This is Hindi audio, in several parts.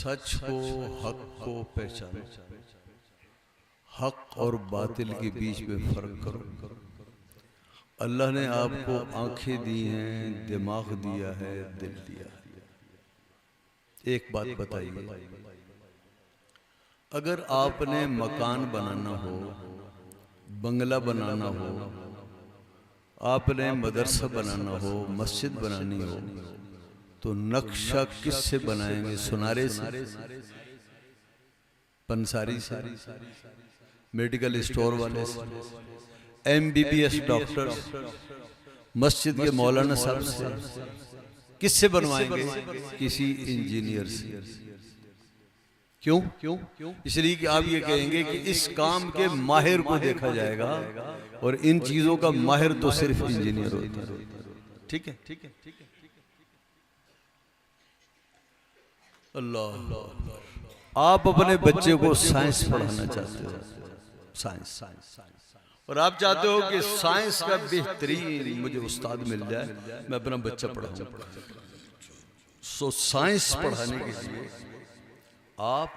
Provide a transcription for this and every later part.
सच को, हक को पहचानो, हक और बातिल के बीच में फर्क करो। अल्लाह ने आपको आंखें दी हैं, दिमाग दिया है, दिल दिया है। एक बात बताइए, अगर आपने मकान बनाना हो, बंगला बनाना हो, आपने मदरसा बनाना हो, मस्जिद बनानी हो, तो नक्शा किससे बनाएंगे? सुनारे से, पंसारी से, मेडिकल स्टोर वाले से, MBBS डॉक्टर, मस्जिद के मौलाना साहब से? किससे बनवाएंगे? किसी इंजीनियर से। क्यों? इसलिए कि आप ये कहेंगे कि इस काम के माहिर को देखा जाएगा, और इन चीजों का माहिर तो सिर्फ इंजीनियर होता है। ठीक है? अल्लाह, आप अपने बच्चे को साइंस पढ़ाना चाहते हो, साइंस, और आप चाहते हो कि साइंस का बेहतरीन मुझे उस्ताद मिल जाए, मैं अपना बच्चा पढ़ाऊं। सो साइंस पढ़ाने के लिए आप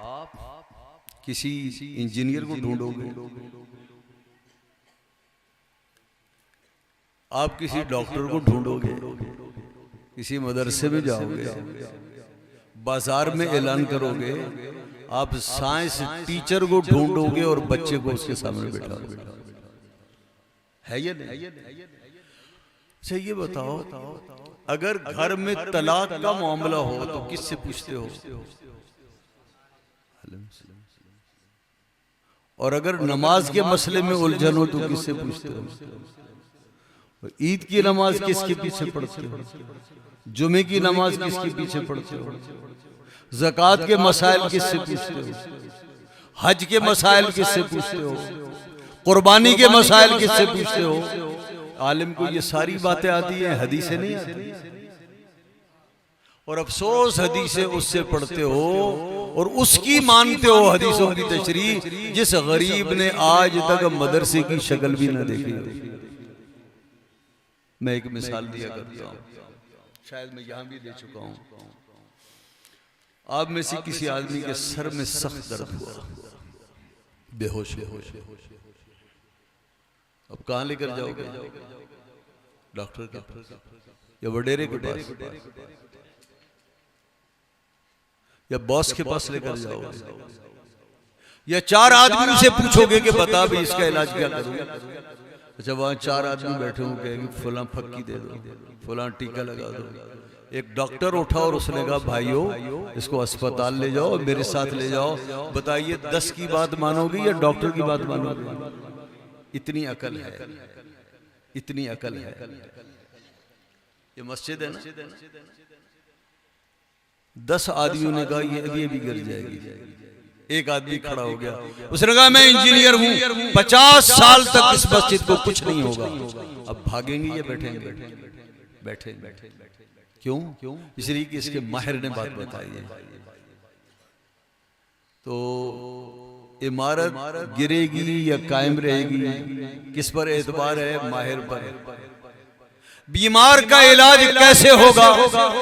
किसी इंजीनियर को ढूंढोगे, आप किसी डॉक्टर को ढूंढोगे, किसी मदरसे में जाओगे, बाजार में ऐलान करोगे, आप साइंस टीचर को ढूंढोगे और बच्चे को उसके सामने बैठाओगे। है या नहीं? अच्छा ये बताओ, अगर घर में तलाक का मामला हो तो किससे पूछते हो? और अगर नमाज के मसले में उलझन हो तो किससे पूछते हो? ईद की नमाज किसके पीछे पढ़ते हो? जुमे की नमाज किसके पीछे पढ़ते हो? ज़कात के मसाइल किससे पूछते हो? हज के मसाइल किससे पूछते हो? कुर्बानी के मसाइल किससे पूछते हो? आलिम को ये सारी बातें आती हैं, हदीसें नहीं आती। और अफसोस हदीसें उससे पढ़ते हो और उसकी मानते हो हदीसों की तशरीह, जिस गरीब ने आज तक मदरसे की शक्ल भी न देखी हो। मैं एक मिसाल दिया करता हूँ, शायद मैं यहां भी दे चुका हूं। आप में से किसी आदमी के सर में सख्त दर्द हुआ, बेहोश है, अब कहां लेकर जाओगे? डॉक्टर के पास या वडेरे के पास या बॉस के पास लेकर जाओगे, या चार आदमी से पूछोगे कि बता भी इसका इलाज क्या करूं? अच्छा, वहां चार आदमी बैठे होंगे, कहेंगे फलां फक्की दे दो, फलां टीका लगा दो। एक डॉक्टर उठा और उसने कहा भाइयों इसको अस्पताल ले जाओ, मेरे साथ ले जाओ, बताइए 10 की बात मानोगे या डॉक्टर की बात मानोगे? इतनी अकल है, इतनी अकल है। ये मस्जिद है ना, 10 आदमियों ने कहा ये अभी गिर जाएगी। एक आदमी खड़ा हो गया, उसने कहा मैं इंजीनियर हूं, 50 साल तक इस मस्जिद को कुछ नहीं होगा। अब भागेंगे या बैठेंगे? बैठेंगे। क्यों? इसलिए कि इसके माहिर ने बात बताई है। तो इमारत गिरेगी या कायम रहेगी, किस पर एतबार है? माहिर पर। बीमार का इलाज कैसे होगा,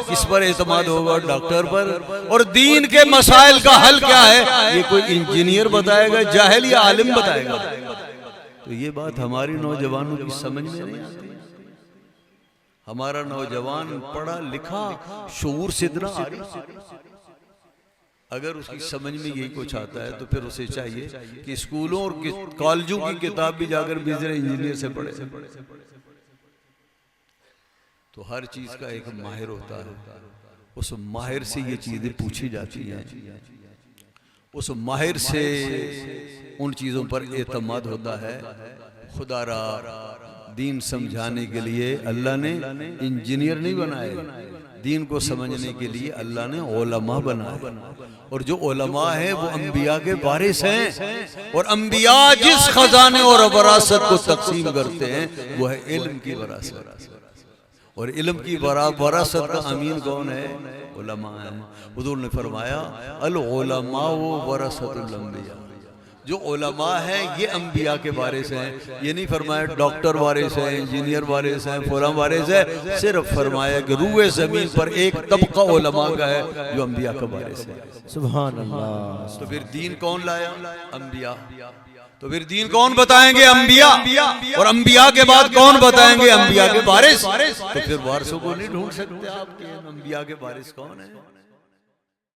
किस पर एतमाद होगा? डॉक्टर पर। और दीन के मसाइल का हल क्या है, ये कोई इंजीनियर बताएगा, जाहिल या आलिम बताएगा? तो ये बात हमारी नौजवानों की समझ में नहीं आती। हमारा नौजवान पढ़ा लिखा, शऊर से इतना आ रही, अगर उसकी समझ में यही कुछ आता है तो फिर उसे चाहिए कि स्कूलों और कॉलेजों की किताब भी जाकर बिजनेस इंजीनियर से पढ़े। तो हर चीज का एक माहिर होता है, उस माहिर से ये चीजें पूछी जाती हैं, उस माहिर से उन चीजों पर एतमाद होता है। खुदारा दीन समझाने के लिए अल्लाह ने इंजीनियर नहीं बनाए, दीन को समझने के लिए अल्लाह ने उलमा बनाए। और जो उलमा है वो अंबिया के वारिस हैं, और अंबिया जिस खजाने और वरासत को तकसीम करते हैं वो है इल्म की वरासत। और इल्म की वरासत का अमीन कौन है? उलमा है। हुजूर ने फरमाया अल उलमा वरसतुल अंबिया, जो उलमा हैं ये अंबिया के वारिस हैं। ये नहीं फरमाया डॉक्टर वारिस हैं, इंजीनियर वारिस हैं, फलां वारिस है। सिर्फ फरमाया कि रूए ज़मीन पर एक तबका उलमा का है जो अंबिया का वारिस है। सुभान अल्लाह। तो फिर दीन कौन लाया? अंबिया। तो फिर दीन कौन बताएंगे? अंबिया। और अंबिया के बाद कौन बताएंगे? अंबिया के वारिस। तो फिर वारिसों को नहीं ढूंढ सकते आप कि अंबिया के वारिस कौन है?